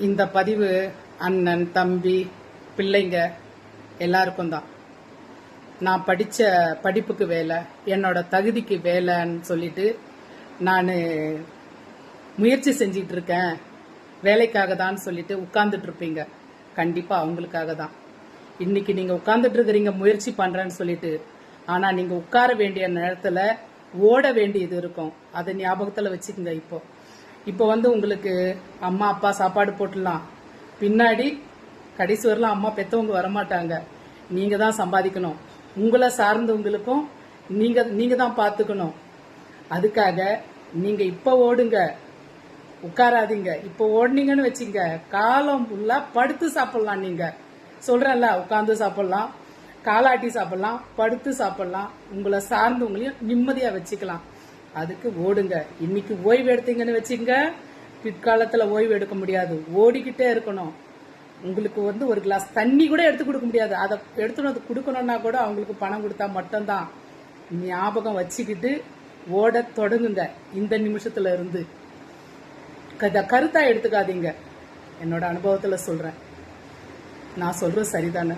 இந்த பதிவு அண்ணன், தம்பி, பிள்ளைங்க எல்லாருக்கும் தான். நான் படித்த படிப்புக்கு வேலை, என்னோட தகுதிக்கு வேலைன்னு சொல்லிட்டு நான் முயற்சி செஞ்சிட்டு இருக்கேன், வேலைக்காக தான் சொல்லிட்டு உட்கார்ந்துட்டு இருப்பீங்க. கண்டிப்பாக அவங்களுக்காக தான் இன்னைக்கு நீங்கள் உட்கார்ந்துட்டு இருக்கிறீங்க, முயற்சி பண்ணுறேன்னு சொல்லிட்டு. ஆனால் நீங்கள் உட்கார வேண்டிய நேரத்தில் ஓட வேண்டியது இருக்கும். அதை ஞாபகத்தில் வச்சுக்கோங்க. இப்போ உங்களுக்கு அம்மா அப்பா சாப்பாடு போட்டுடலாம், பின்னாடி கடைசி வரலாம் அம்மா பெற்றவங்க வரமாட்டாங்க. நீங்கள் தான் சம்பாதிக்கணும். உங்களை சார்ந்தவங்களுக்கும் நீங்கள் தான் பார்த்துக்கணும். அதுக்காக நீங்கள் இப்போ ஓடுங்க, உட்காராதீங்க. இப்போ ஓடுனீங்கன்னு வச்சுங்க, காலம் ஃபுல்லாக படுத்து சாப்பிடலாம். நீங்கள் சொல்கிறேன்ல, உட்காந்து சாப்பிடலாம், காலாட்டி சாப்பிடலாம், படுத்து சாப்பிடலாம். உங்களை சார்ந்தவங்களையும் நிம்மதியாக வச்சுக்கலாம். அதுக்கு ஓடுங்க. இன்னைக்கு ஓய்வு எடுத்தீங்கன்னு வச்சுங்க, பிற்காலத்தில் ஓய்வு எடுக்க முடியாது. ஓடிக்கிட்டே இருக்கணும். உங்களுக்கு ஒரு கிளாஸ் தண்ணி கூட எடுத்து கொடுக்க முடியாது. அதை எடுத்துன்னு கொடுக்கணும்னா கூட அவங்களுக்கு பணம் கொடுத்தா மட்டும்தான். ஞாபகம் வச்சுக்கிட்டு ஓட தொடங்குங்க. இந்த நிமிஷத்துல இருந்து கருத்தா எடுத்துக்காதீங்க. என்னோட அனுபவத்தில் சொல்றேன். நான் சொல்றது சரிதானே?